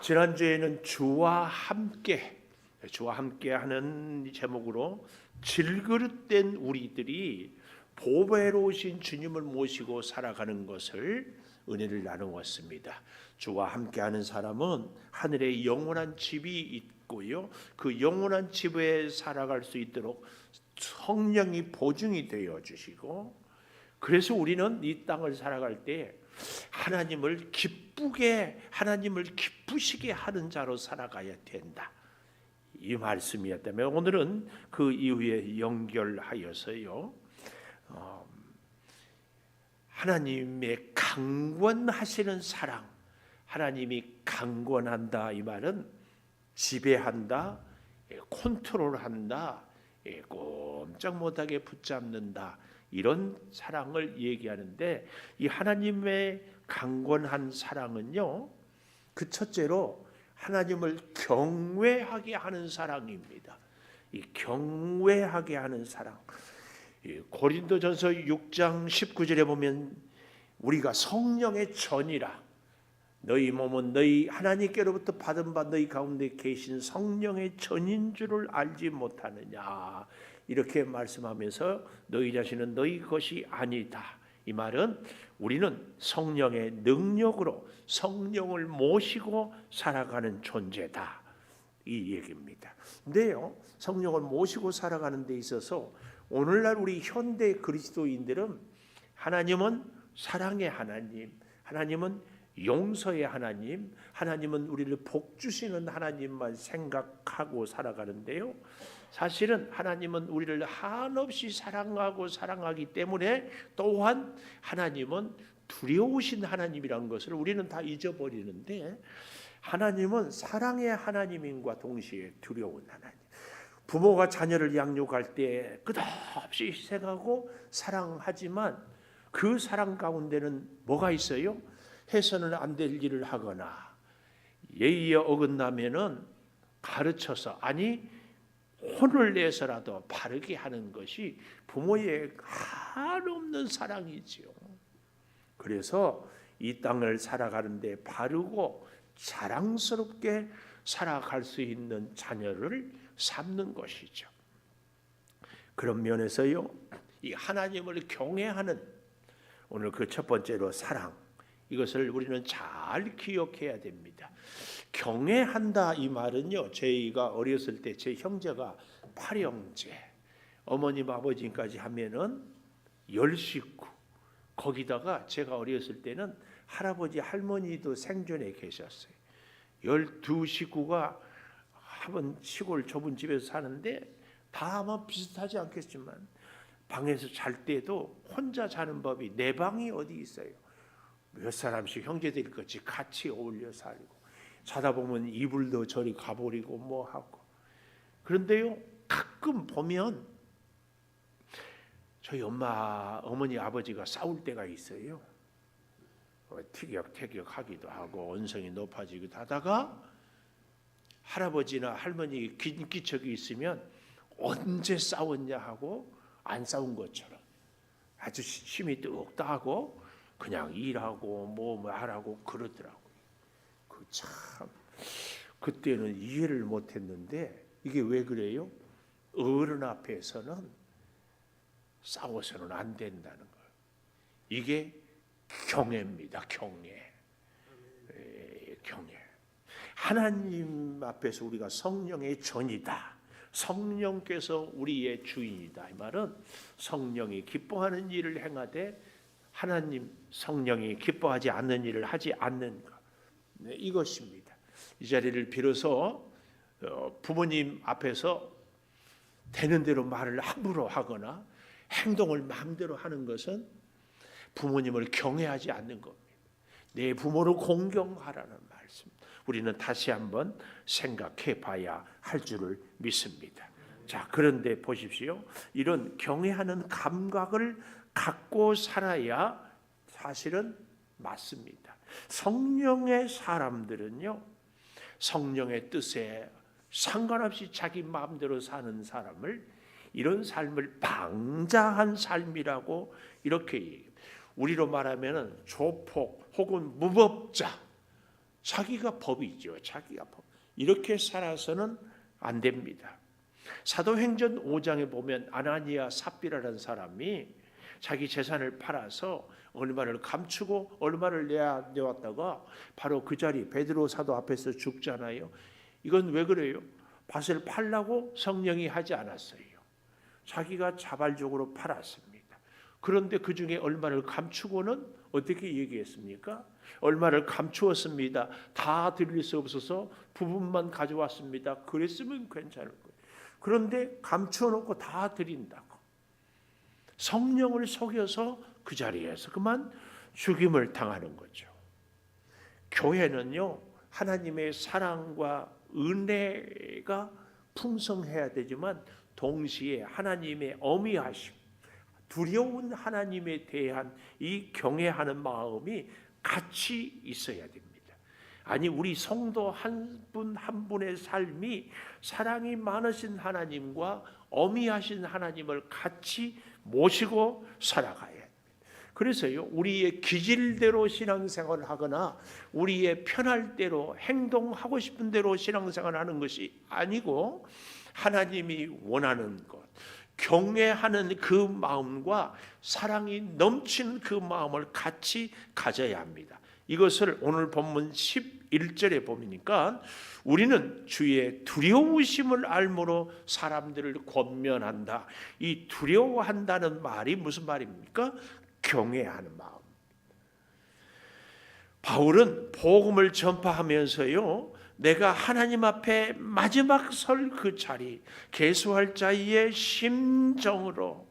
지난주에는 주와 함께 하는 제목으로 질그릇된 우리들이 보배로 오신 주님을 모시고 살아가는 것을 은혜를 나누었습니다. 주와 함께하는 사람은 하늘에 영원한 집이 있고요, 그 영원한 집에 살아갈 수 있도록 성령이 보증이 되어 주시고, 그래서 우리는 이 땅을 살아갈 때 하나님을 기쁘시게 하는 자로 살아가야 된다, 이 말씀이었다면, 오늘은 그 이후에 연결하여서요, 하나님의 강권하시는 사랑, 하나님이 강권한다, 이 말은 지배한다, 컨트롤한다, 꼼짝 못하게 붙잡는다, 이런 사랑을 얘기하는데, 이 하나님의 강권한 사랑은요, 그 첫째로 하나님을 경외하게 하는 사랑입니다. 이 경외하게 하는 사랑, 고린도전서 6장 19절에 보면 우리가 성령의 전이라, 너희 몸은 너희 하나님께로부터 받은 바 너희 가운데 계신 성령의 전인 줄을 알지 못하느냐, 이렇게 말씀하면서 너희 자신은 너희 것이 아니다, 이 말은 우리는 성령의 능력으로 성령을 모시고 살아가는 존재다, 이 얘기입니다. 근데요, 성령을 모시고 살아가는 데 있어서 오늘날 우리 현대 그리스도인들은 하나님은 사랑의 하나님, 하나님은 용서의 하나님, 하나님은 우리를 복 주시는 하나님만 생각하고 살아가는데요, 사실은 하나님은 우리를 한없이 사랑하기 때문에 또한 하나님은 두려우신 하나님이라는 것을 우리는 다 잊어버리는데, 하나님은 사랑의 하나님인과 동시에 두려운 하나님. 부모가 자녀를 양육할 때 끝없이 희생하고 사랑하지만 그 사랑 가운데는 뭐가 있어요? 해서는 안 될 일을 하거나 예의에 어긋나면은 가르쳐서, 아니 혼을 내서라도 바르게 하는 것이 부모의 한없는 사랑이지요. 그래서 이 땅을 살아가는데 바르고 자랑스럽게 살아갈 수 있는 자녀를 삼는 것이죠. 그런 면에서요, 이 하나님을 경외하는, 오늘 그 첫 번째로 사랑, 이것을 우리는 잘 기억해야 됩니다. 경외한다, 이 말은요, 저희가 어렸을 때 제 형제가 8형제, 어머님 아버지까지 하면은 10식구, 거기다가 제가 어렸을 때는 할아버지 할머니도 생존해 계셨어요. 12식구가 한 시골 좁은 집에서 사는데 다 아마 비슷하지 않겠지만 방에서 잘 때도 혼자 자는 법이, 내 방이 어디 있어요. 몇 사람씩 형제들 같이 같이 어울려 살고, 자다 보면 이불도 저리 가버리고 뭐 하고. 그런데요, 가끔 보면 저희 어머니 아버지가 싸울 때가 있어요. 티격태격하기도 하고 언성이 높아지기도 하다가 할아버지나 할머니 긴기척이 있으면 언제 싸웠냐 하고 안 싸운 것처럼 아주 힘이 뚝 따고 그냥 일하고 뭐 하라고 그러더라고요. 참 그때는 이해를 못했는데, 이게 왜 그래요? 어른 앞에서는 싸워서는 안 된다는 거예요. 이게 경애입니다. 경애. 하나님 앞에서 우리가 성령의 전이다, 성령께서 우리의 주인이다, 이 말은 성령이 기뻐하는 일을 행하되 하나님 성령이 기뻐하지 않는 일을 하지 않는 것, 이것입니다. 이 자리를 빌어서 부모님 앞에서 되는 대로 말을 함부로 하거나 행동을 마음대로 하는 것은 부모님을 경외하지 않는 겁니다. 내 부모를 공경하라는 말씀, 우리는 다시 한번 생각해 봐야 할 줄을 믿습니다. 자, 그런데 보십시오. 이런 경외하는 감각을 갖고 살아야 사실은 맞습니다. 성령의 사람들은요, 성령의 뜻에 상관없이 자기 마음대로 사는 사람을, 이런 삶을 방자한 삶이라고 이렇게 얘기해요. 우리로 말하면 조폭 혹은 무법자, 자기가 법이죠. 자기가 법. 이렇게 살아서는 안 됩니다. 사도행전 5장에 보면 아나니아 삽비라라는 사람이 자기 재산을 팔아서 얼마를 감추고 얼마를 내왔다가 바로 그 자리 베드로 사도 앞에서 죽잖아요. 이건 왜 그래요? 밭을 팔라고 성령이 하지 않았어요. 자기가 자발적으로 팔았습니다. 그런데 그 중에 얼마를 감추고는 어떻게 얘기했습니까? 얼마를 감추었습니다. 다 드릴 수 없어서 부분만 가져왔습니다. 그랬으면 괜찮을 거예요. 그런데 감추어 놓고 다 드린다고. 성령을 속여서 그 자리에서 그만 죽임을 당하는 거죠. 교회는요, 하나님의 사랑과 은혜가 풍성해야 되지만 동시에 하나님의 어미하심, 두려운 하나님에 대한 이 경외하는 마음이 같이 있어야 됩니다. 아니, 우리 성도 한 분 한 분의 삶이 사랑이 많으신 하나님과 어미하신 하나님을 같이 모시고 살아가야 합니다. 그래서요, 우리의 기질대로 신앙생활을 하거나 우리의 편할 대로 행동하고 싶은 대로 신앙생활을 하는 것이 아니고 하나님이 원하는 것, 경외하는 그 마음과 사랑이 넘치는 그 마음을 같이 가져야 합니다. 이것을 오늘 본문 11절에 보니까 우리는 주의 두려우심을 알므로 사람들을 권면한다. 이 두려워한다는 말이 무슨 말입니까? 경외하는 마음. 바울은 복음을 전파하면서요, 내가 하나님 앞에 마지막 설 그 자리, 계수할 자의 심정으로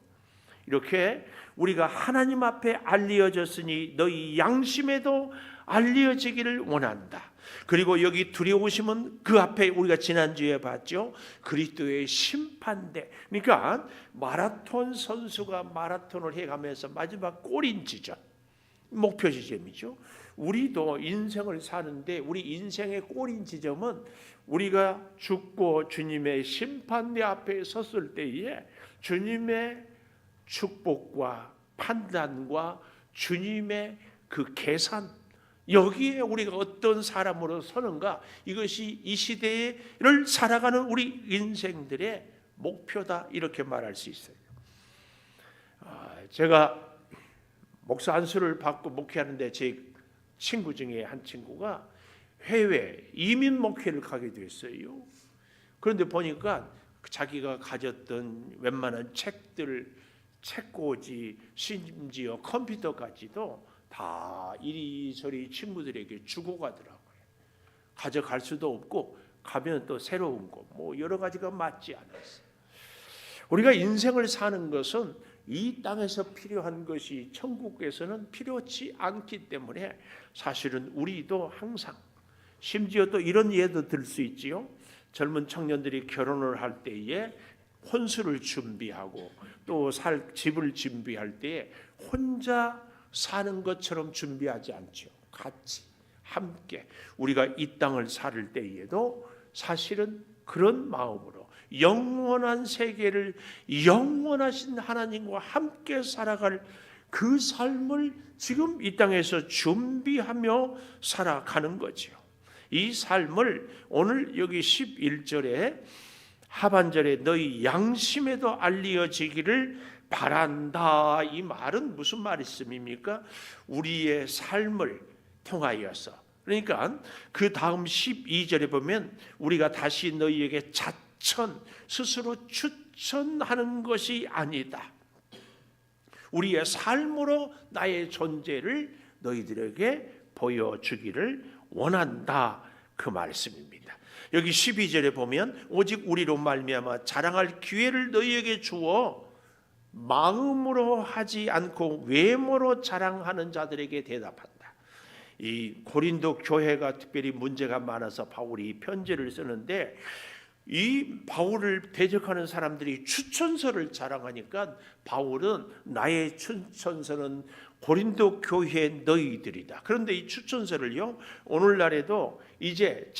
이렇게 우리가 하나님 앞에 알려졌으니 너희 양심에도 알려지기를 원한다. 그리고 여기 두려우심은 그 앞에 우리가 지난주에 봤죠. 그리스도의 심판대. 그러니까 마라톤 선수가 마라톤을 해가면서 마지막 골인 지점, 목표 지점이죠. 우리도 인생을 사는데 우리 인생의 골인 지점은 우리가 죽고 주님의 심판대 앞에 섰을 때에 주님의 축복과 판단과 주님의 그 계산, 여기에 우리가 어떤 사람으로 서는가, 이것이 이 시대를 살아가는 우리 인생들의 목표다, 이렇게 말할 수 있어요. 제가 목사 안수를 받고 목회하는데 제 친구 중에 한 친구가 해외 이민 목회를 가게 됐어요. 그런데 보니까 자기가 가졌던 웬만한 책들, 책꽂이, 심지어 컴퓨터까지도 다 이리저리 친구들에게 주고 가더라고요. 가져갈 수도 없고 가면 또 새로운 거, 뭐 여러 가지가 맞지 않았어요. 우리가 인생을 사는 것은 이 땅에서 필요한 것이 천국에서는 필요치 않기 때문에 사실은 우리도 항상, 심지어 또 이런 예도 들 수 있지요. 젊은 청년들이 결혼을 할 때에 혼수를 준비하고 또 살 집을 준비할 때에 혼자 사는 것처럼 준비하지 않죠. 같이 함께 우리가 이 땅을 살 때에도 사실은 그런 마음으로 영원한 세계를 영원하신 하나님과 함께 살아갈 그 삶을 지금 이 땅에서 준비하며 살아가는 거죠. 이 삶을 오늘 여기 11절에 하반절에 너희 양심에도 알려지기를 바란다, 이 말은 무슨 말씀입니까? 우리의 삶을 통하여서, 그러니까 그 다음 12절에 보면 우리가 다시 너희에게 스스로 추천하는 것이 아니다. 우리의 삶으로 나의 존재를 너희들에게 보여주기를 원한다, 그 말씀입니다. 여기 12절에 보면 오직 우리로 말미암아 자랑할 기회를 너희에게 주어 마음으로 하지 않고 외모로 자랑하는 자들에게 대답한다. 이 고린도 교회가 특별히 문제가 많아서 바울이 편지를 쓰는데, 이 바울을 대적하는 사람들이 추천서를 자랑하니까 바울은 나의 추천서는 고린도 교회 너희들이다. 그런데 이 추천서를요, 오늘날에도 이제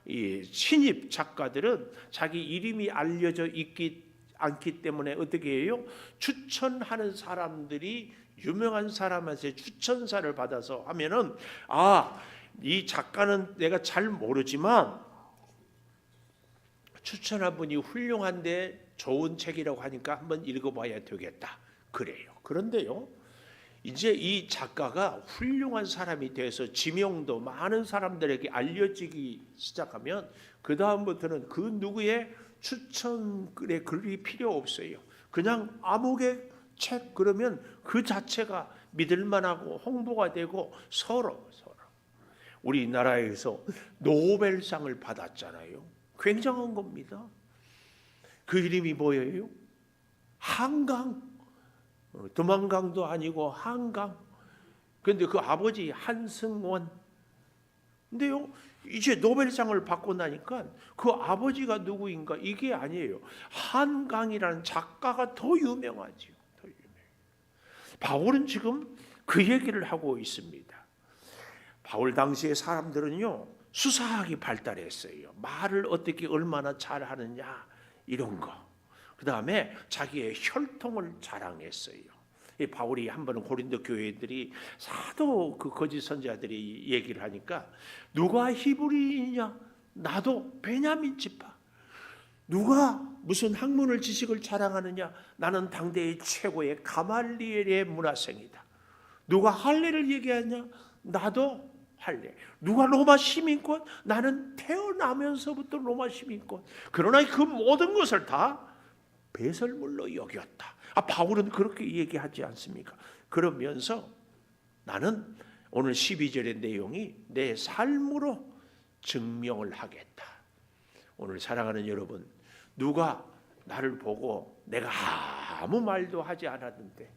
이 신입 작가들은 자기 이름이 알려져 있기 않기 때문에 어떻게 해요? 추천하는 사람들이 유명한 사람한테 추천사를 받아서 하면은 이 작가는 내가 잘 모르지만 추천한 분이 훌륭한데 좋은 책이라고 하니까 한번 읽어봐야 되겠다 그래요. 그런데요, 이제 이 작가가 훌륭한 사람이 돼서 지명도 많은 사람들에게 알려지기 시작하면 그 다음부터는 그 누구의 추천글의 글이 필요 없어요. 그냥 아무개 책 그러면 그 자체가 믿을만하고 홍보가 되고 서로 우리나라에서 노벨상을 받았잖아요. 굉장한 겁니다. 그 이름이 뭐예요? 한강. 두만강도 아니고 한강. 그런데 그 아버지 한승원. 근데요, 이제 노벨상을 받고 나니까 그 아버지가 누구인가 이게 아니에요. 한강이라는 작가가 더 유명하죠. 더 유명해요. 바울은 지금 그 얘기를 하고 있습니다. 바울 당시의 사람들은요, 수사학이 발달했어요. 말을 어떻게 얼마나 잘하느냐 이런 거. 그 다음에 자기의 혈통을 자랑했어요. 바울이 한 번은 고린도 교회들이 사도 그 거짓 선지자들이 얘기를 하니까 누가 히브리이냐? 나도 베냐민 지파. 누가 무슨 학문을 지식을 자랑하느냐? 나는 당대의 최고의 가말리엘의 문화생이다. 누가 할례를 얘기하냐? 나도 할례. 누가 로마 시민권? 나는 태어나면서부터 로마 시민권. 그러나 그 모든 것을 다 배설물로 여겼다. 바울은 그렇게 얘기하지 않습니까? 그러면서 나는 오늘 12절의 내용이 내 삶으로 증명을 하겠다. 오늘 사랑하는 여러분, 누가 나를 보고 내가 아무 말도 하지 않았는데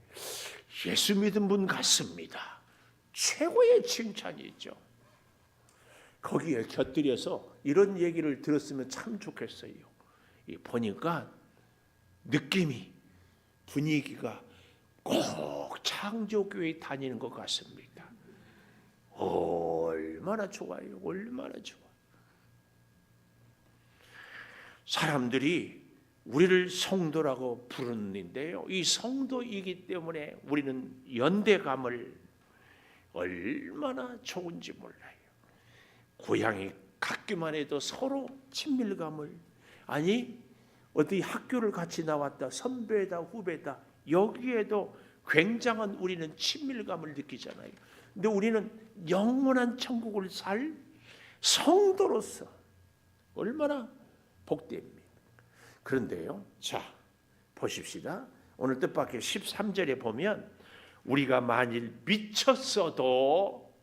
예수 믿은 분 같습니다. 최고의 칭찬이죠. 거기에 곁들여서 이런 얘기를 들었으면 참 좋겠어요. 보니까 느낌이, 분위기가 꼭 창조교회 다니는 것 같습니다. 얼마나 좋아요. 얼마나 좋아. 사람들이 우리를 성도라고 부르는데요, 이 성도이기 때문에 우리는 연대감을 얼마나 좋은지 몰라요. 고향이 같기만 해도 서로 친밀감을, 아니 어디 학교를 같이 나왔다, 선배다 후배다, 여기에도 굉장한 우리는 친밀감을 느끼잖아요. 근데 우리는 영원한 천국을 살 성도로서 얼마나 복됩니까? 그런데요, 자 보십시다. 오늘 뜻밖의 13절에 보면 우리가 만일 미쳤어도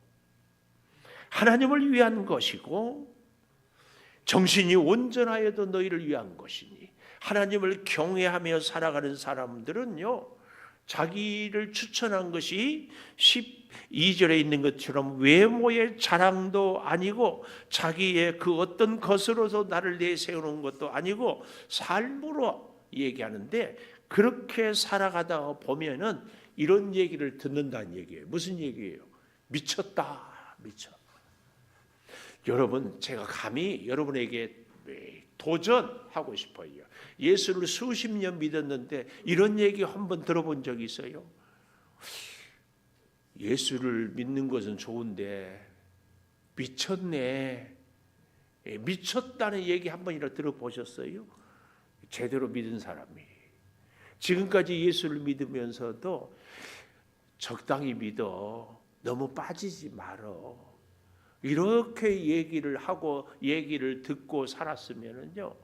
하나님을 위한 것이고 정신이 온전하여도 너희를 위한 것이니, 하나님을 경외하며 살아가는 사람들은요, 자기를 추천한 것이 12절에 있는 것처럼 외모의 자랑도 아니고 자기의 그 어떤 것으로서 나를 내세우는 것도 아니고 삶으로 얘기하는데, 그렇게 살아가다 보면은 이런 얘기를 듣는다는 얘기예요. 무슨 얘기예요? 미쳤다, 미쳐. 여러분, 제가 감히 여러분에게 도전하고 싶어요. 예수를 수십 년 믿었는데 이런 얘기 한번 들어본 적 있어요? 예수를 믿는 것은 좋은데 미쳤네, 미쳤다는 얘기 한 번이라도 들어보셨어요? 제대로 믿은 사람이. 지금까지 예수를 믿으면서도 적당히 믿어, 너무 빠지지 말어, 이렇게 얘기를 하고 얘기를 듣고 살았으면은요,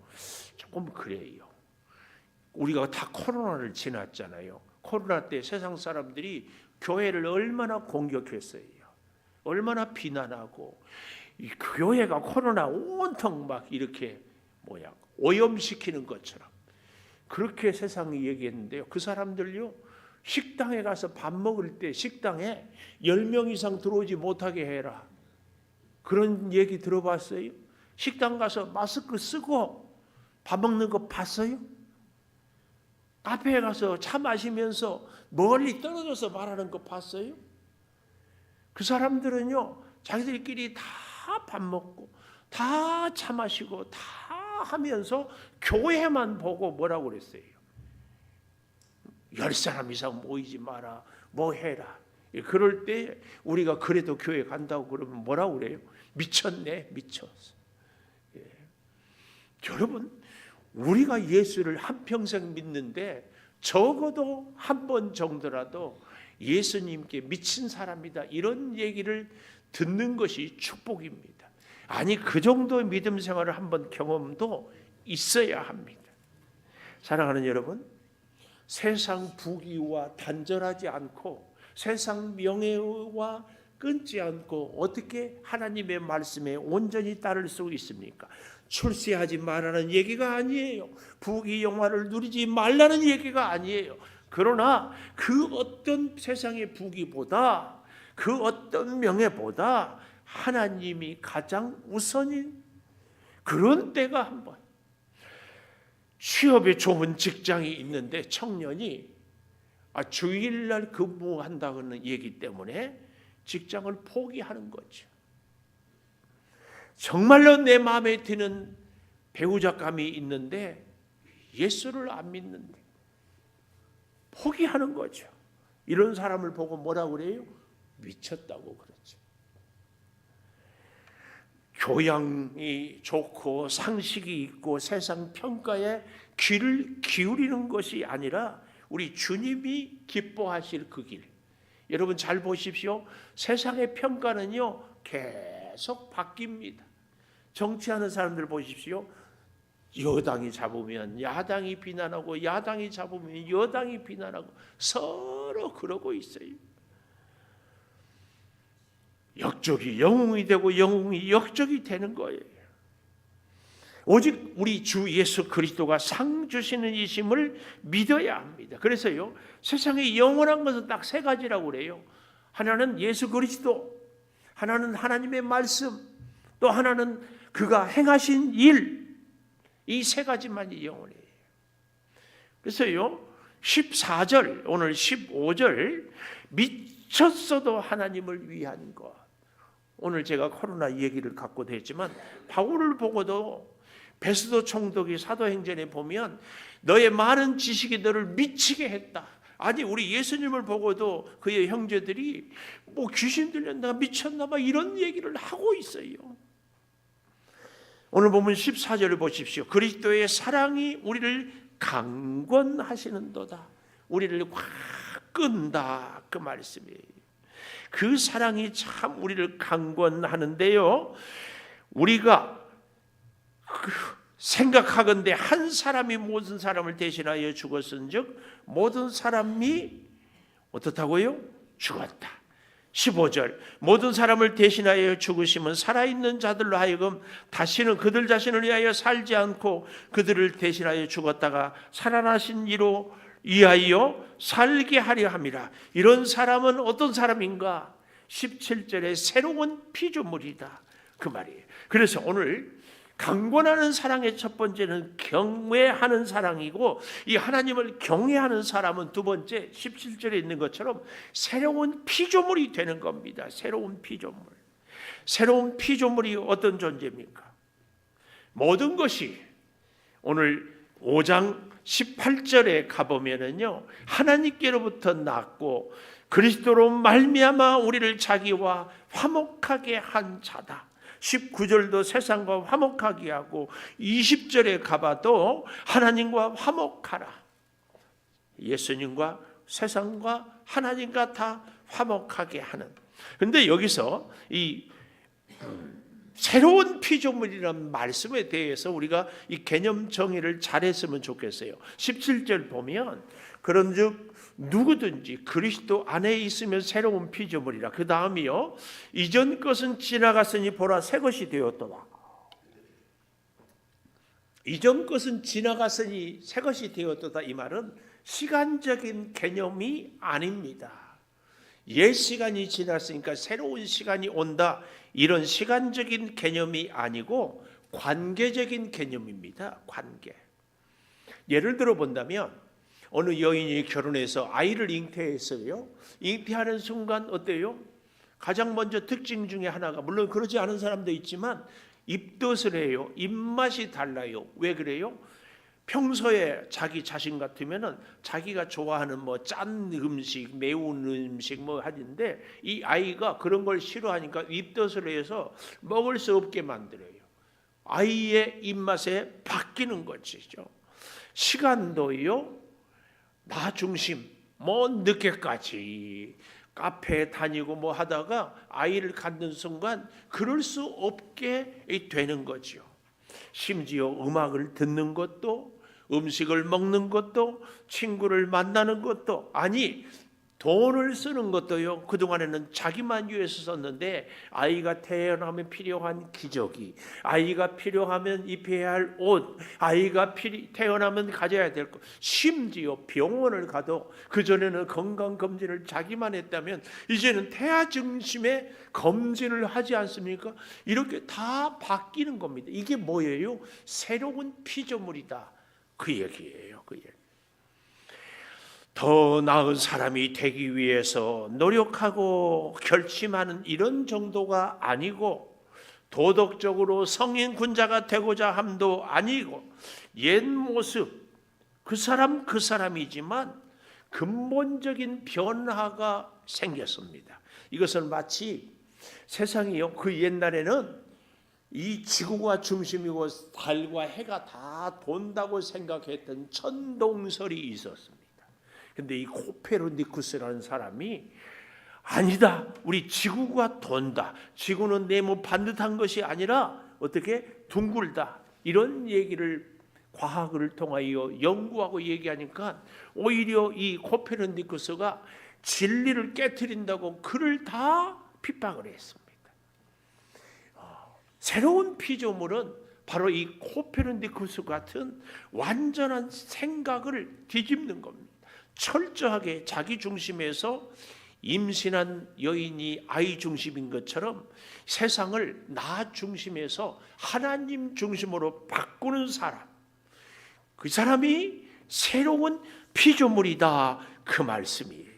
조금 그래요. 우리가 다 코로나를 지났잖아요. 코로나 때 세상 사람들이 교회를 얼마나 공격했어요. 얼마나 비난하고, 이 교회가 코로나 온통 막 이렇게 오염시키는 것처럼 그렇게 세상이 얘기했는데요. 그 사람들요, 식당에 가서 밥 먹을 때 식당에 10명 이상 들어오지 못하게 해라, 그런 얘기 들어봤어요? 식당 가서 마스크 쓰고 밥 먹는 거 봤어요? 카페에 가서 차 마시면서 멀리 떨어져서 말하는 거 봤어요? 그 사람들은요, 자기들끼리 다 밥 먹고 다 차 마시고 다 하면서 교회만 보고 뭐라고 그랬어요? 10사람 이상 모이지 마라, 뭐 해라, 그럴 때 우리가 그래도 교회 간다고 그러면 뭐라고 그래요? 미쳤네, 미쳤어. 예. 여러분, 우리가 예수를 한평생 믿는데 적어도 한 번 정도라도 예수님께 미친 사람이다 이런 얘기를 듣는 것이 축복입니다. 아니, 그 정도의 믿음 생활을 한번 경험도 있어야 합니다. 사랑하는 여러분, 세상 부귀와 단절하지 않고 세상 명예와 끊지 않고 어떻게 하나님의 말씀에 온전히 따를 수 있습니까? 출세하지 말라는 얘기가 아니에요. 부귀 영화를 누리지 말라는 얘기가 아니에요. 그러나 그 어떤 세상의 부귀보다 그 어떤 명예보다 하나님이 가장 우선인 그런 때가 한번, 취업에 좋은 직장이 있는데 청년이 주일날 근무한다는 얘기 때문에 직장을 포기하는 거죠. 정말로 내 마음에 드는 배우자감이 있는데 예수를 안 믿는데 포기하는 거죠. 이런 사람을 보고 뭐라고 그래요? 미쳤다고 그러죠. 교양이 좋고 상식이 있고 세상 평가에 귀를 기울이는 것이 아니라 우리 주님이 기뻐하실 그 길. 여러분 잘 보십시오. 세상의 평가는요 계속 바뀝니다. 정치하는 사람들 보십시오. 여당이 잡으면 야당이 비난하고 야당이 잡으면 여당이 비난하고 서로 그러고 있어요. 역적이 영웅이 되고 영웅이 역적이 되는 거예요. 오직 우리 주 예수 그리스도가 상 주시는 이심을 믿어야 합니다. 그래서요 세상에 영원한 것은 딱 세 가지라고 그래요. 하나는 예수 그리스도, 하나는 하나님의 말씀, 또 하나는 그가 행하신 일. 이 세 가지만이 영원해요. 그래서요 14절 오늘 15절 미쳤어도 하나님을 위한 것. 오늘 제가 코로나 얘기를 갖고도 했지만 바울을 보고도 베스도 총독이 사도행전에 보면 너의 많은 지식이 너를 미치게 했다. 아니 우리 예수님을 보고도 그의 형제들이 뭐 귀신 들렸나 미쳤나 봐 이런 얘기를 하고 있어요. 오늘 보면 14절을 보십시오. 그리스도의 사랑이 우리를 강권하시는도다. 우리를 확 끈다 그 말씀이에요. 그 사랑이 참 우리를 강권하는데요. 우리가 생각하건대 한 사람이 모든 사람을 대신하여 죽었은즉 모든 사람이 어떻다고요? 죽었다. 15절 모든 사람을 대신하여 죽으심은 살아있는 자들로 하여금 다시는 그들 자신을 위하여 살지 않고 그들을 대신하여 죽었다가 살아나신 이로 위하여 살게 하려 함이라. 이런 사람은 어떤 사람인가? 17절에 새로운 피조물이다 그 말이에요. 그래서 오늘 강권하는 사랑의 첫 번째는 경외하는 사랑이고 이 하나님을 경외하는 사람은 두 번째 17절에 있는 것처럼 새로운 피조물이 되는 겁니다. 새로운 피조물. 새로운 피조물이 어떤 존재입니까? 모든 것이 오늘 5장 18절에 가보면은요 하나님께로부터 났고 그리스도로 말미암아 우리를 자기와 화목하게 한 자다. 19절도 세상과 화목하게 하고 20절에 가봐도 하나님과 화목하라. 예수님과 세상과 하나님과 다 화목하게 하는. 그런데 여기서 이 새로운 피조물이라는 말씀에 대해서 우리가 이 개념 정의를 잘했으면 좋겠어요. 17절 보면 그런즉 누구든지 그리스도 안에 있으면 새로운 피조물이라. 그 다음이요 이전 것은 지나갔으니 보라 새 것이 되었도다. 이전 것은 지나갔으니 새 것이 되었도다. 이 말은 시간적인 개념이 아닙니다. 옛 시간이 지났으니까 새로운 시간이 온다. 이런 시간적인 개념이 아니고 관계적인 개념입니다. 관계. 예를 들어 본다면 어느 여인이 결혼해서 아이를 잉태했어요. 잉태하는 순간 어때요? 가장 먼저 특징 중에 하나가 물론 그러지 않은 사람도 있지만 입덧을 해요. 입맛이 달라요. 왜 그래요? 평소에 자기 자신 같으면은 자기가 좋아하는 뭐 짠 음식, 매운 음식 뭐 하는데 이 아이가 그런 걸 싫어하니까 입덧을 해서 먹을 수 없게 만들어요. 아이의 입맛에 바뀌는 것이죠. 시간도요, 나 중심, 뭐 늦게까지 카페에 다니고 뭐 하다가 아이를 갖는 순간 그럴 수 없게 되는 거죠. 심지어 음악을 듣는 것도, 음식을 먹는 것도, 친구를 만나는 것도, 아니 돈을 쓰는 것도요, 그동안에는 자기만 위해서 썼는데 아이가 태어나면 필요한 기저귀, 아이가 필요하면 입혀야 할 옷, 아이가 태어나면 가져야 될 것, 심지어 병원을 가도 그전에는 건강검진을 자기만 했다면 이제는 태아 중심의 검진을 하지 않습니까? 이렇게 다 바뀌는 겁니다. 이게 뭐예요? 새로운 피조물이다, 그 얘기예요. 그 얘기. 더 나은 사람이 되기 위해서 노력하고 결심하는 이런 정도가 아니고, 도덕적으로 성인 군자가 되고자 함도 아니고, 옛 모습 그 사람이지만 근본적인 변화가 생겼습니다. 이것은 마치 세상이요, 그 옛날에는 이 지구가 중심이고 달과 해가 다 돈다고 생각했던 천동설이 있었습니다. 근데 이 코페르니쿠스라는 사람이 아니다, 우리 지구가 돈다, 지구는 네모 반듯한 것이 아니라 어떻게 둥글다, 이런 얘기를 과학을 통하여 연구하고 얘기하니까 오히려 이 코페르니쿠스가 진리를 깨트린다고 그를 다 핍박을 했습니다. 새로운 피조물은 바로 이 코페르니쿠스 같은 완전한 생각을 뒤집는 겁니다. 철저하게 자기 중심에서 임신한 여인이 아이 중심인 것처럼 세상을 나 중심에서 하나님 중심으로 바꾸는 사람, 그 사람이 새로운 피조물이다, 그 말씀이에요.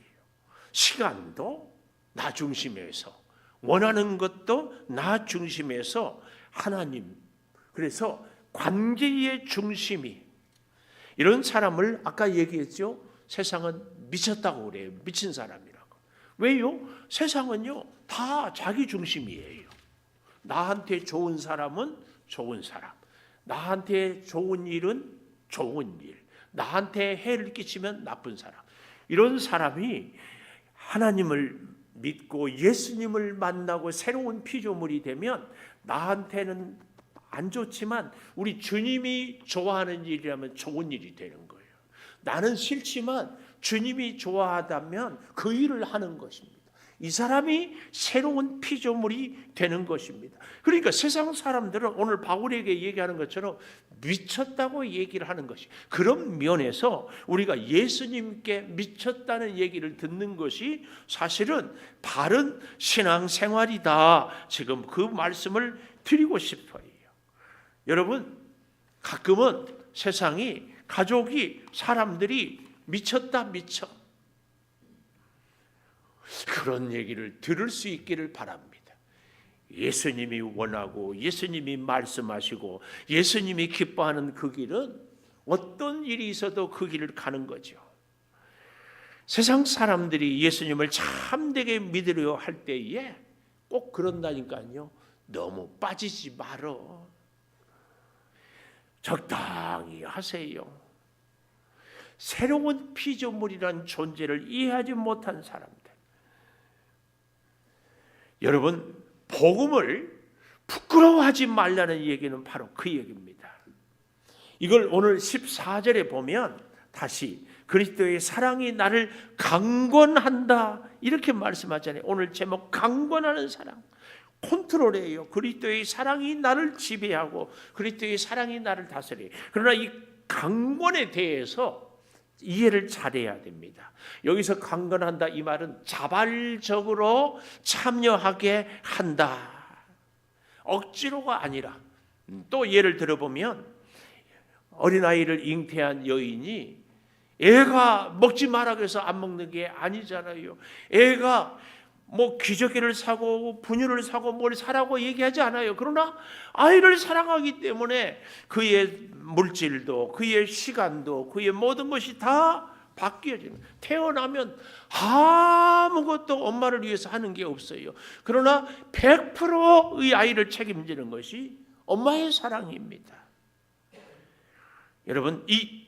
시간도 나 중심에서, 원하는 것도 나 중심에서 하나님, 그래서 관계의 중심이, 이런 사람을 아까 얘기했죠. 세상은 미쳤다고 그래요. 미친 사람이라고. 왜요? 세상은요 다 자기 중심이에요. 나한테 좋은 사람은 좋은 사람, 나한테 좋은 일은 좋은 일, 나한테 해를 끼치면 나쁜 사람, 이런 사람이 하나님을 믿고 예수님을 만나고 새로운 피조물이 되면 나한테는 안 좋지만 우리 주님이 좋아하는 일이라면 좋은 일이 되는 거예요. 나는 싫지만 주님이 좋아하다면 그 일을 하는 것입니다. 이 사람이 새로운 피조물이 되는 것입니다. 그러니까 세상 사람들은 오늘 바울에게 얘기하는 것처럼 미쳤다고 얘기를 하는 것이, 그런 면에서 우리가 예수님께 미쳤다는 얘기를 듣는 것이 사실은 바른 신앙생활이다, 지금 그 말씀을 드리고 싶어요. 여러분, 가끔은 세상이, 가족이, 사람들이 미쳤다, 미쳐, 그런 얘기를 들을 수 있기를 바랍니다. 예수님이 원하고 예수님이 말씀하시고 예수님이 기뻐하는 그 길은 어떤 일이 있어도 그 길을 가는 거죠. 세상 사람들이 예수님을 참되게 믿으려 할 때에 꼭 그런다니까요. 너무 빠지지 말어. 적당히 하세요. 새로운 피조물이란 존재를 이해하지 못한 사람들, 여러분, 복음을 부끄러워하지 말라는 얘기는 바로 그 얘기입니다. 이걸 오늘 14절에 보면 다시 그리스도의 사랑이 나를 강권한다, 이렇게 말씀하잖아요. 오늘 제목 강권하는 사랑, 컨트롤이에요. 그리스도의 사랑이 나를 지배하고 그리스도의 사랑이 나를 다스려. 그러나 이 강권에 대해서 이해를 잘해야 됩니다. 여기서 강권한다, 이 말은 자발적으로 참여하게 한다, 억지로가 아니라. 또 예를 들어보면 어린아이를 잉태한 여인이 애가 먹지 말라고 해서 안 먹는 게 아니잖아요. 애가 뭐 기저귀를 사고 분유를 사고 뭘 사라고 얘기하지 않아요. 그러나 아이를 사랑하기 때문에 그의 물질도 그의 시간도 그의 모든 것이 다 바뀌어지는, 태어나면 아무것도 엄마를 위해서 하는 게 없어요. 그러나 100%의 아이를 책임지는 것이 엄마의 사랑입니다. 여러분, 이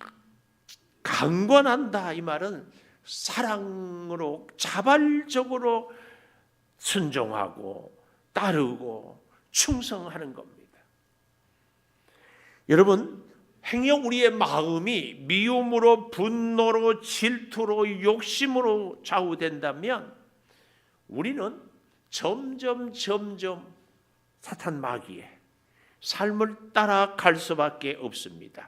강권한다 이 말은 사랑으로 자발적으로 순종하고 따르고 충성하는 겁니다. 여러분, 행여 우리의 마음이 미움으로 분노로 질투로 욕심으로 좌우된다면 우리는 점점 사탄 마귀의 삶을 따라갈 수밖에 없습니다.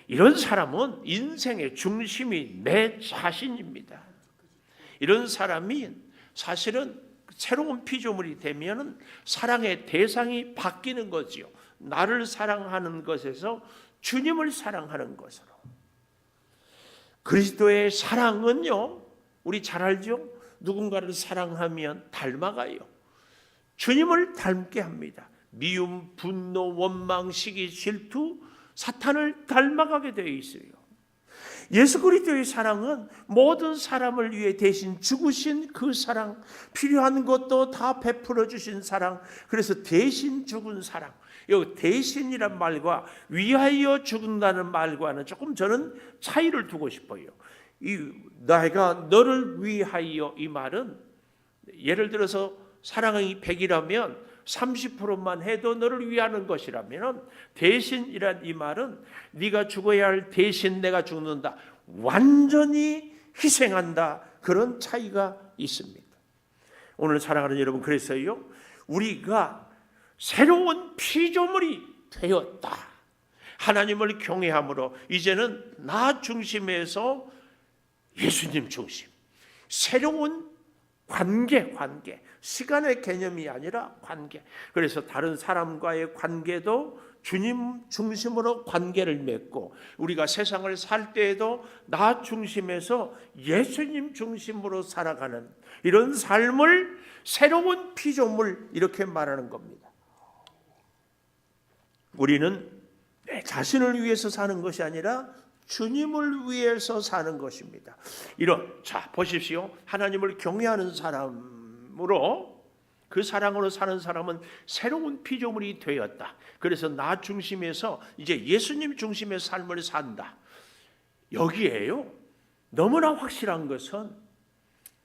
이런 사람은 인생의 중심이 내 자신입니다. 이런 사람이 사실은 새로운 피조물이 되면 사랑의 대상이 바뀌는 거지요. 나를 사랑하는 것에서 주님을 사랑하는 것으로. 그리스도의 사랑은요, 우리 잘 알죠? 누군가를 사랑하면 닮아가요. 주님을 닮게 합니다. 미움, 분노, 원망, 시기, 질투, 사탄을 닮아가게 되어 있어요. 예수 그리스도의 사랑은 모든 사람을 위해 대신 죽으신 그 사랑, 필요한 것도 다 베풀어 주신 사랑, 그래서 대신 죽은 사랑. 이 대신이란 말과 위하여 죽는다는 말과는 조금 저는 차이를 두고 싶어요. 이 내가 너를 위하여 이 말은 예를 들어서 사랑이 100이라면 30%만 해도 너를 위하는 것이라면, 대신이란 이 말은 네가 죽어야 할 대신 내가 죽는다, 완전히 희생한다, 그런 차이가 있습니다. 오늘 사랑하는 여러분, 그래서요 우리가 새로운 피조물이 되었다. 하나님을 경외함으로 이제는 나 중심에서 예수님 중심, 새로운 관계, 시간의 개념이 아니라 관계. 그래서 다른 사람과의 관계도 주님 중심으로 관계를 맺고, 우리가 세상을 살 때에도 나 중심에서 예수님 중심으로 살아가는 이런 삶을 새로운 피조물, 이렇게 말하는 겁니다. 우리는 내 자신을 위해서 사는 것이 아니라 주님을 위해서 사는 것입니다. 자 보십시오. 하나님을 경외하는 사람으로, 그 사랑으로 사는 사람은 새로운 피조물이 되었다. 그래서 나 중심에서 이제 예수님 중심의 삶을 산다. 여기에요 너무나 확실한 것은,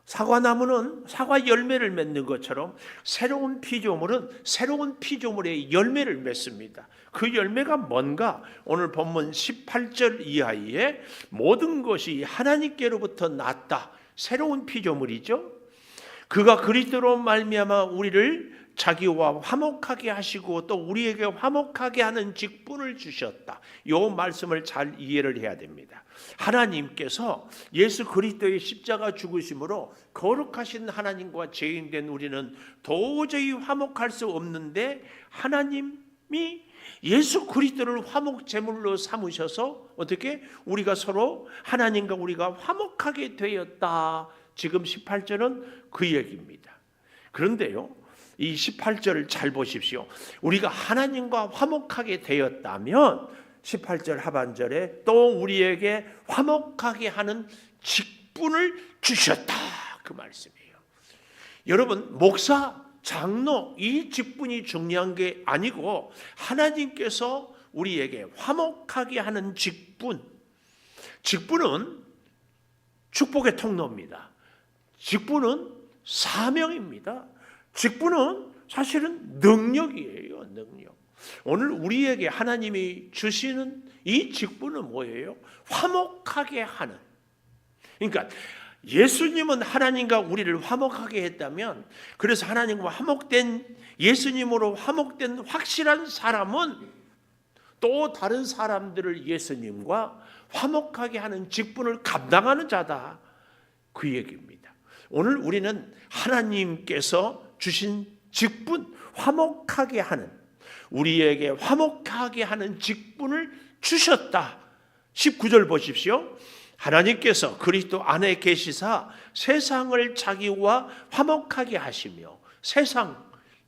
사과나무는 사과 열매를 맺는 것처럼 새로운 피조물은 새로운 피조물의 열매를 맺습니다. 그 열매가 뭔가? 오늘 본문 18절 이하에 모든 것이 하나님께로부터 났다, 새로운 피조물이죠. 그가 그리스도로 말미암아 우리를 자기와 화목하게 하시고 또 우리에게 화목하게 하는 직분을 주셨다. 이 말씀을 잘 이해를 해야 됩니다. 하나님께서 예수 그리스도의 십자가 죽으심으로 거룩하신 하나님과 죄인된 우리는 도저히 화목할 수 없는데, 하나님이 예수 그리스도를 화목 제물로 삼으셔서 어떻게 우리가 서로 하나님과 우리가 화목하게 되었다. 지금 18절은 그 얘기입니다. 그런데요, 이 18절을 잘 보십시오. 우리가 하나님과 화목하게 되었다면 18절 하반절에 또 우리에게 화목하게 하는 직분을 주셨다, 그 말씀이에요. 여러분, 목사, 장로, 이 직분이 중요한 게 아니고 하나님께서 우리에게 화목하게 하는 직분은 축복의 통로입니다. 직분은 사명입니다. 직분은 사실은 능력이에요. 능력. 오늘 우리에게 하나님이 주시는 이 직분은 뭐예요? 화목하게 하는. 그러니까 예수님은 하나님과 우리를 화목하게 했다면, 그래서 하나님과 화목된, 예수님으로 화목된 확실한 사람은 또 다른 사람들을 예수님과 화목하게 하는 직분을 감당하는 자다, 그 얘기입니다. 오늘 우리는 하나님께서 주신 직분, 화목하게 하는, 우리에게 화목하게 하는 직분을 주셨다. 19절 보십시오. 하나님께서 그리스도 안에 계시사 세상을 자기와 화목하게 하시며, 세상,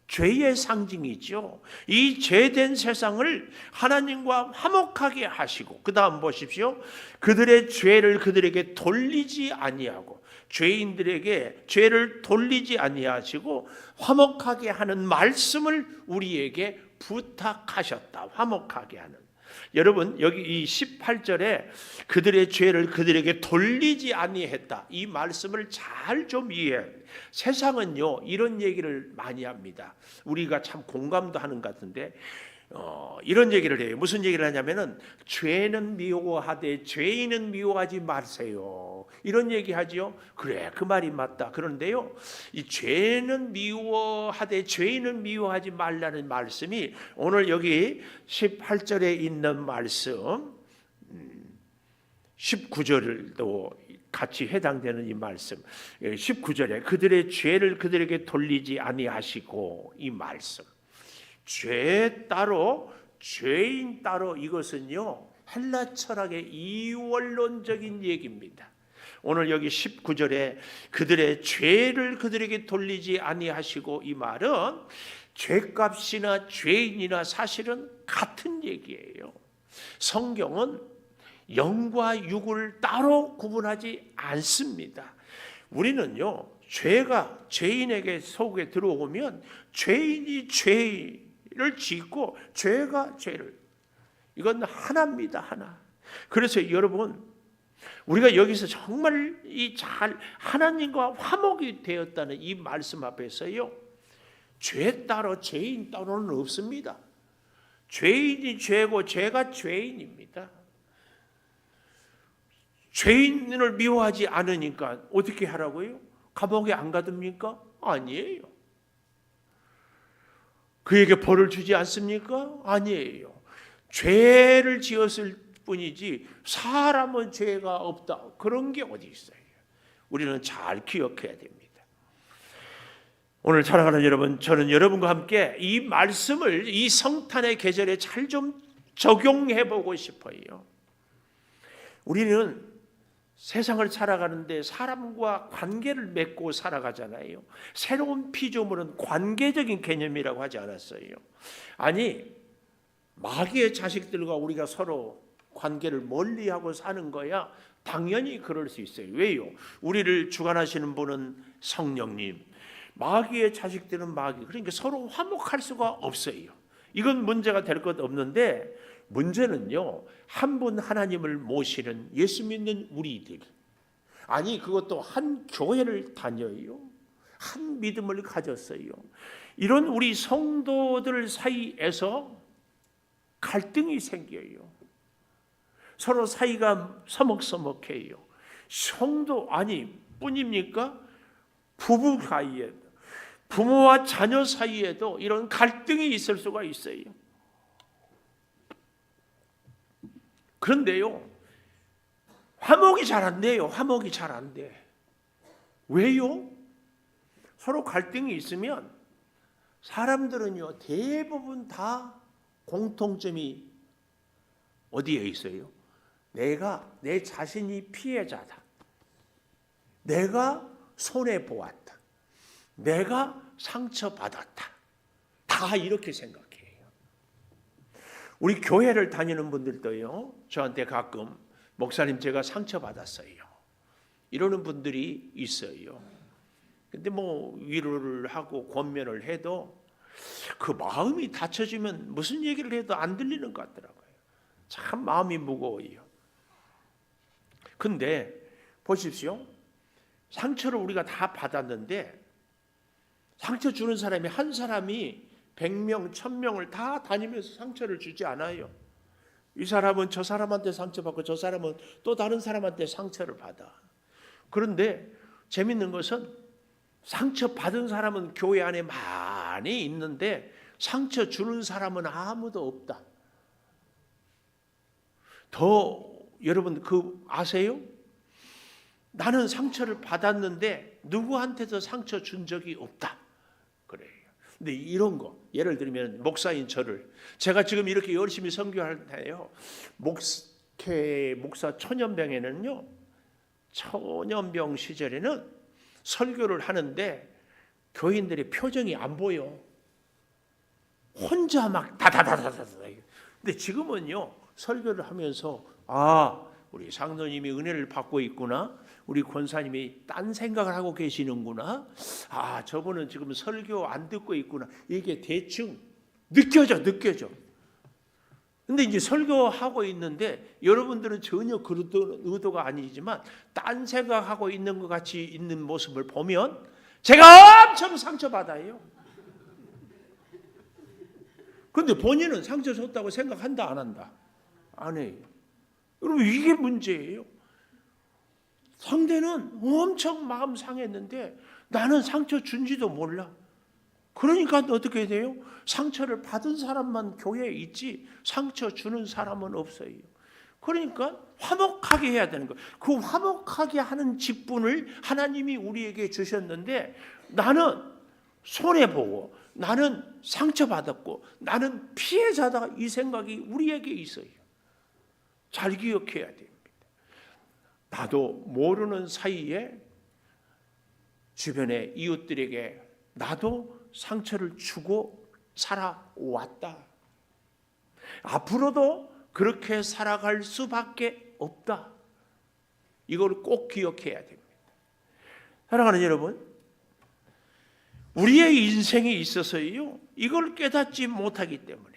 죄의 상징이죠. 이 죄된 세상을 하나님과 화목하게 하시고, 그 다음 보십시오. 그들의 죄를 그들에게 돌리지 아니하고, 죄인들에게 죄를 돌리지 아니하시고 화목하게 하는 말씀을 우리에게 부탁하셨다. 화목하게 하는. 여러분, 여기 이 18절에 그들의 죄를 그들에게 돌리지 아니했다, 이 말씀을 잘 좀 이해해요. 세상은요 이런 얘기를 많이 합니다. 우리가 참 공감도 하는 것 같은데 이런 얘기를 해요. 무슨 얘기를 하냐면은 죄는 미워하되 죄인은 미워하지 마세요, 이런 얘기하지요. 그래, 그 말이 맞다. 그런데요, 이 죄는 미워하되 죄인은 미워하지 말라는 말씀이 오늘 여기 18절에 있는 말씀 19절도 같이 해당되는 이 말씀, 19절에 그들의 죄를 그들에게 돌리지 아니하시고, 이 말씀, 죄 따로 죄인 따로, 이것은요 헬라 철학의 이원론적인 얘기입니다. 오늘 여기 19절에 그들의 죄를 그들에게 돌리지 아니하시고, 이 말은 죄값이나 죄인이나 사실은 같은 얘기예요. 성경은 영과 육을 따로 구분하지 않습니다. 우리는요 죄가 죄인에게 속에 들어오면 죄인이 죄를 짓고 죄가 죄를, 이건 하나입니다. 하나. 그래서 여러분, 우리가 여기서 정말 이 잘 하나님과 화목이 되었다는 이 말씀 앞에서요, 죄 따로 죄인 따로는 없습니다. 죄인이 죄고 죄가 죄인입니다. 죄인을 미워하지 않으니까 어떻게 하라고요? 감옥에 안 가둡니까? 아니에요. 그에게 벌을 주지 않습니까? 아니에요. 죄를 지었을 뿐이지 사람은 죄가 없다, 그런 게 어디 있어요. 우리는 잘 기억해야 됩니다. 오늘 사랑하는 여러분, 저는 여러분과 함께 이 말씀을 이 성탄의 계절에 잘 좀 적용해 보고 싶어요. 우리는 세상을 살아가는데 사람과 관계를 맺고 살아가잖아요. 새로운 피조물은 관계적인 개념이라고 하지 않았어요. 아니, 마귀의 자식들과 우리가 서로 관계를 멀리하고 사는 거야. 당연히 그럴 수 있어요. 왜요? 우리를 주관하시는 분은 성령님, 마귀의 자식들은 마귀, 그러니까 서로 화목할 수가 없어요. 이건 문제가 될 것 없는데, 문제는요 한 분 하나님을 모시는 예수 믿는 우리들, 아니 그것도 한 교회를 다녀요, 한 믿음을 가졌어요. 이런 우리 성도들 사이에서 갈등이 생겨요. 서로 사이가 서먹서먹해요. 성도 아니 뿐입니까? 부부 사이에, 부모와 자녀 사이에도 이런 갈등이 있을 수가 있어요. 그런데요 화목이 잘 안 돼요. 화목이 잘 안 돼. 왜요? 서로 갈등이 있으면 사람들은요 대부분 다 공통점이 어디에 있어요? 내 자신이 피해자다, 내가 손해보았다, 내가 상처받았다, 다 이렇게 생각해요. 우리 교회를 다니는 분들도요 저한테 가끔 목사님 제가 상처받았어요 이러는 분들이 있어요. 근데 뭐 위로를 하고 권면을 해도 그 마음이 닫혀지면 무슨 얘기를 해도 안 들리는 것 같더라고요. 참 마음이 무거워요. 근데 보십시오, 상처를 우리가 다 받았는데 상처 주는 사람이 한 사람이 100명, 1000명을 다 다니면서 상처를 주지 않아요. 이 사람은 저 사람한테 상처받고 저 사람은 또 다른 사람한테 상처를 받아. 그런데 재밌는 것은 상처받은 사람은 교회 안에 많이 있는데 상처 주는 사람은 아무도 없다. 더 여러분 그 아세요? 나는 상처를 받았는데 누구한테도 상처 준 적이 없다. 그래요. 근데 이런 거 예를 들면 목사인 저를, 제가 지금 이렇게 열심히 선교할 때요 목사 천연병에는요 초년병 시절에는 설교를 하는데 교인들의 표정이 안 보여. 혼자 막 다다다다다. 근데 지금은요, 설교를 하면서 우리 장로님이 은혜를 받고 있구나. 우리 권사님이 딴 생각을 하고 계시는구나. 저분은 지금 설교 안 듣고 있구나. 이게 대충 느껴져. 근데 이제 설교하고 있는데 여러분들은 전혀 그런 의도가 아니지만 딴 생각하고 있는 것 같이 있는 모습을 보면 제가 엄청 상처받아요. 근데 본인은 상처 줬다고 생각한다 안 한다? 안 해요. 여러분, 이게 문제예요. 상대는 엄청 마음 상했는데 나는 상처 준지도 몰라. 그러니까 어떻게 돼요? 상처를 받은 사람만 교회에 있지 상처 주는 사람은 없어요. 그러니까 화목하게 해야 되는 거예요. 그 화목하게 하는 직분을 하나님이 우리에게 주셨는데 나는 손해보고 나는 상처받았고 나는 피해자다, 이 생각이 우리에게 있어요. 잘 기억해야 됩니다. 나도 모르는 사이에 주변의 이웃들에게 나도 상처를 주고 살아왔다. 앞으로도 그렇게 살아갈 수밖에 없다. 이걸 꼭 기억해야 됩니다. 사랑하는 여러분, 우리의 인생에 있어서요, 이걸 깨닫지 못하기 때문에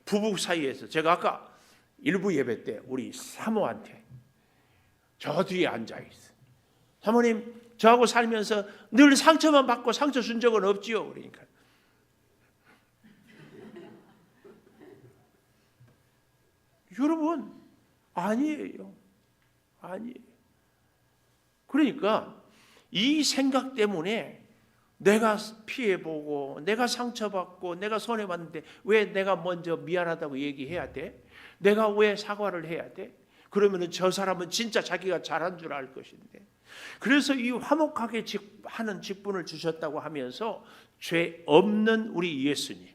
부부 사이에서 제가 아까 일부 예배 때 우리 사모한테 저 뒤에 앉아있어요. 사모님, 저하고 살면서 늘 상처만 받고 상처 준 적은 없지요. 그러니까 여러분, 아니에요. 그러니까 이 생각 때문에 내가 피해보고 내가 상처받고 내가 손해봤는데 왜 내가 먼저 미안하다고 얘기해야 돼? 내가 왜 사과를 해야 돼? 그러면 저 사람은 진짜 자기가 잘한 줄 알 것인데. 그래서 이 화목하게 하는 직분을 주셨다고 하면서 죄 없는 우리 예수님,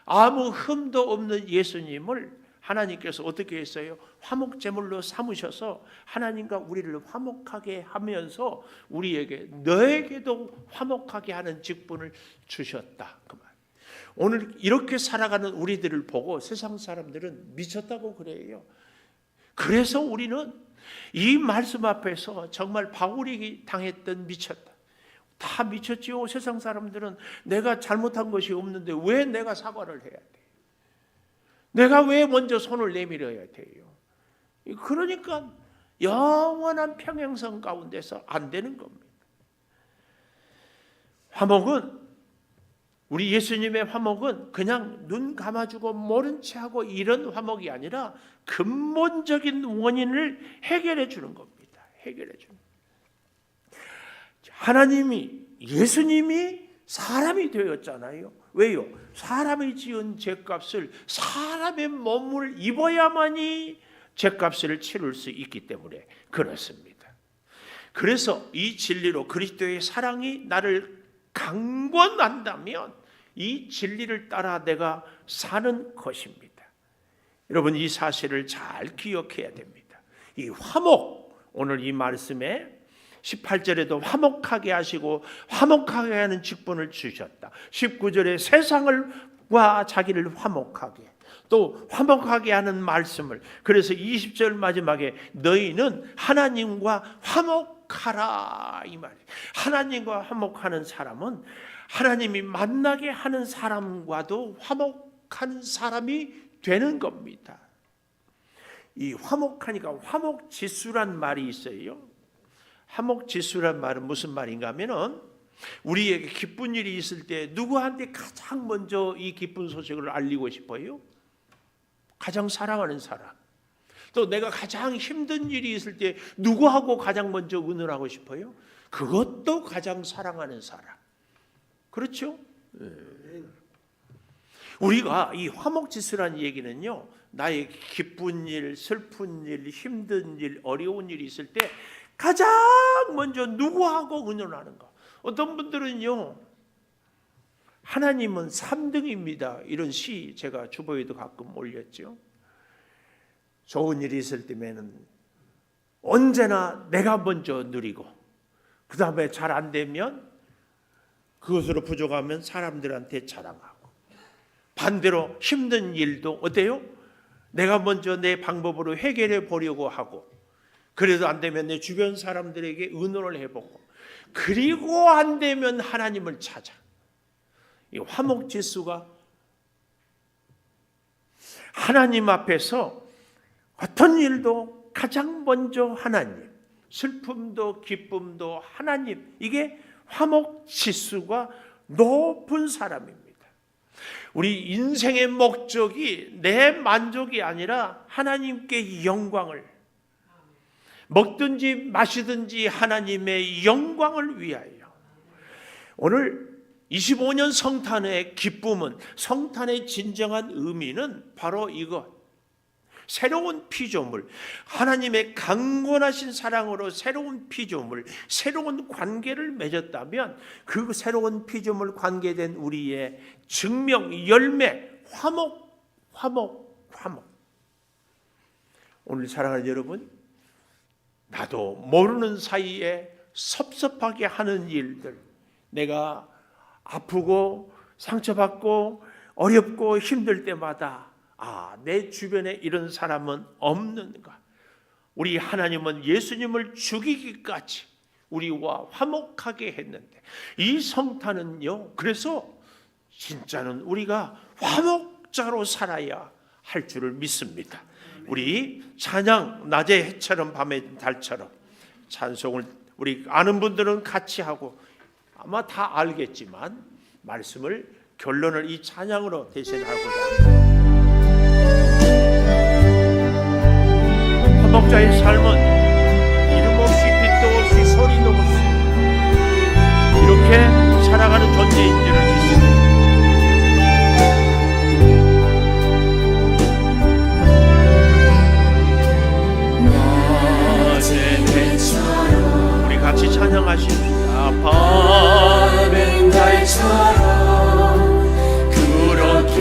아무 흠도 없는 예수님을 하나님께서 어떻게 했어요? 화목제물로 삼으셔서 하나님과 우리를 화목하게 하면서 우리에게 너에게도 화목하게 하는 직분을 주셨다. 그 말. 오늘 이렇게 살아가는 우리들을 보고 세상 사람들은 미쳤다고 그래요. 그래서 우리는 이 말씀 앞에서 정말 바울이 당했던 미쳤다. 다 미쳤지요. 세상 사람들은 내가 잘못한 것이 없는데 왜 내가 사과를 해야 돼? 내가 왜 먼저 손을 내밀어야 돼요? 그러니까 영원한 평행선 가운데서 안 되는 겁니다. 화목은, 우리 예수님의 화목은 그냥 눈 감아주고 모른 채 하고 이런 화목이 아니라 근본적인 원인을 해결해 주는 겁니다. 해결해 주는. 하나님이, 예수님이 사람이 되었잖아요. 왜요? 사람이 지은 죄값을 사람의 몸을 입어야만이 죄값을 치를 수 있기 때문에 그렇습니다. 그래서 이 진리로 그리스도의 사랑이 나를 강권한다면 이 진리를 따라 내가 사는 것입니다. 여러분, 이 사실을 잘 기억해야 됩니다. 이 화목, 오늘 이 말씀에 18절에도 화목하게 하시고 화목하게 하는 직분을 주셨다. 19절에 세상과 자기를 화목하게, 또 화목하게 하는 말씀을, 그래서 20절 마지막에 너희는 하나님과 화목하라, 이 말이에요. 하나님과 화목하는 사람은 하나님이 만나게 하는 사람과도 화목한 사람이 되는 겁니다. 이 화목하니까 화목지수란 말이 있어요. 화목지수란 말은 무슨 말인가 하면은 우리에게 기쁜 일이 있을 때 누구한테 가장 먼저 이 기쁜 소식을 알리고 싶어요? 가장 사랑하는 사람. 또 내가 가장 힘든 일이 있을 때 누구하고 가장 먼저 의논하고 싶어요? 그것도 가장 사랑하는 사람. 그렇죠? 우리가 이 화목지수라는 얘기는요, 나의 기쁜 일, 슬픈 일, 힘든 일, 어려운 일이 있을 때 가장 먼저 누구하고 의논하는 거. 어떤 분들은요, 하나님은 3등입니다. 이런 시 제가 주보에도 가끔 올렸죠. 좋은 일이 있을 때면은 언제나 내가 먼저 누리고 그 다음에 잘 안 되면 그것으로 부족하면 사람들한테 자랑하고, 반대로 힘든 일도 어때요? 내가 먼저 내 방법으로 해결해 보려고 하고, 그래도 안 되면 내 주변 사람들에게 의논을 해보고, 그리고 안 되면 하나님을 찾아. 이 화목지수가 하나님 앞에서 어떤 일도 가장 먼저 하나님, 슬픔도 기쁨도 하나님, 이게 화목지수가 높은 사람입니다. 우리 인생의 목적이 내 만족이 아니라 하나님께 영광을, 먹든지 마시든지 하나님의 영광을 위하여. 오늘 25년 성탄의 기쁨은, 성탄의 진정한 의미는 바로 이것, 새로운 피조물, 하나님의 강권하신 사랑으로 새로운 피조물, 새로운 관계를 맺었다면 그 새로운 피조물 관계된 우리의 증명, 열매, 화목. 오늘 사랑하는 여러분, 나도 모르는 사이에 섭섭하게 하는 일들, 내가 아프고 상처받고 어렵고 힘들 때마다 내 주변에 이런 사람은 없는가? 우리 하나님은 예수님을 죽이기까지 우리와 화목하게 했는데, 이 성탄은요, 그래서 진짜는 우리가 화목자로 살아야 할 줄을 믿습니다. 우리 찬양, 낮의 해처럼 밤의 달처럼 찬송을 우리 아는 분들은 같이 하고, 아마 다 알겠지만 말씀을, 결론을 이 찬양으로 대신하고자 합니다. 화목자의 삶은 이름 없이 빛도 없이 소리도 없이 이렇게 살아가는 존재인지를 믿습니다. 우리 같이 찬양하십시다. 밤엔 달처럼 그렇게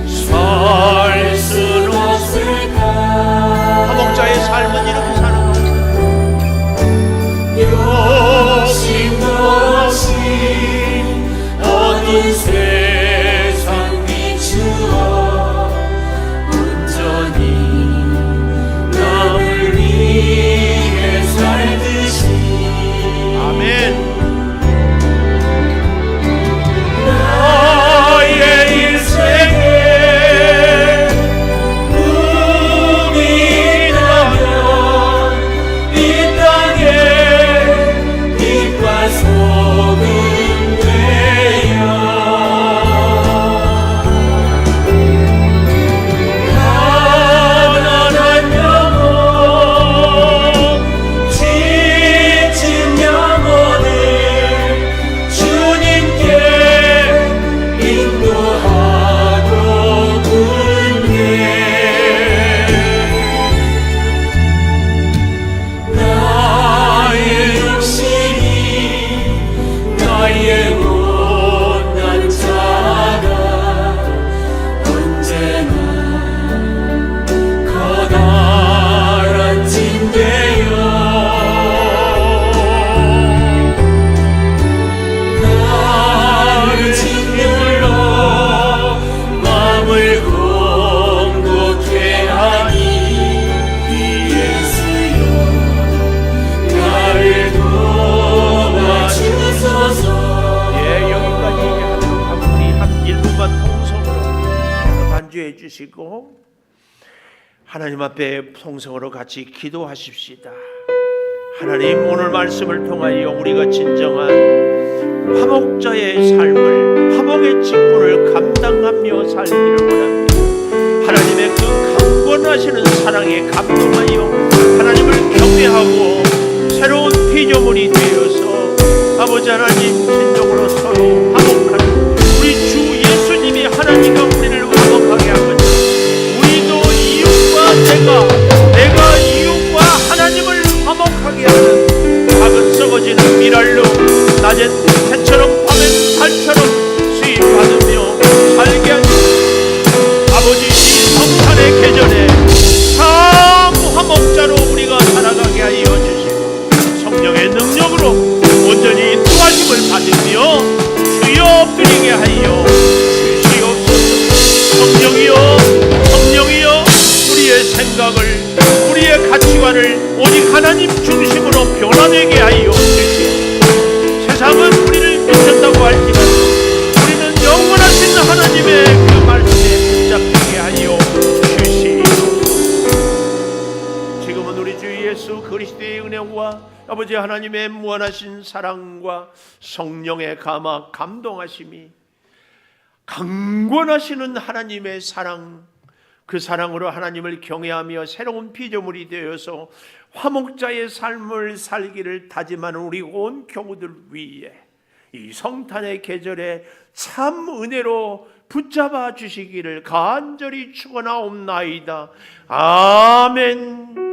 살 수는 없을까? 화목자의 삶은 이렇게 사는 거예요. 욕심도 없이 어두운 세상 비추어 온전히 남을 위해 살듯이. 아멘. 나의 인생에 꿈이 있다면 이 땅에 빛과 소금 되어 가난한 영혼, 지친 영혼을 주님께 인도하고군요. 나의 욕심이 나의 못난 자가 언제나 커다란 짐되어 나를 짓눌러 마음을 공고케 하니 예수여 나를 도와주소서. 여기까지 하도록 우리 한 1분만 통성으로 반주해 주시고 하나님 앞에 통성으로 같이 기도하십시다. 하나님, 오늘 말씀을 통하여 우리가 진정한 화목자의 삶을, 화목의 직분을 감당하며 살기를 원합니다. 하나님의 그 강권하시는 사랑에 감동하여 하나님을 경외하고 새로운 피조물이 되어서 아버지 하나님 진정으로 서로 화목하는 우리 주 예수님이 하나님과 우리를 화목하게 한 것처럼 우리도 이웃과 내가 이웃과 하나님을 화목하게 하는 작은 썩어지는 미랄로 낮엔 해처럼 밤엔 달처럼 수입받으며 살게 하시고, 아버지 이 성탄의 계절에 참 화목 아버지 하나님의 무한하신 사랑과 성령의 감동하심이, 강권하시는 하나님의 사랑, 그 사랑으로 하나님을 경외하며 새로운 피조물이 되어서 화목자의 삶을 살기를 다짐하는 우리 온 교우들 위에 이 성탄의 계절에 참 은혜로 붙잡아 주시기를 간절히 축원하옵나이다. 아멘.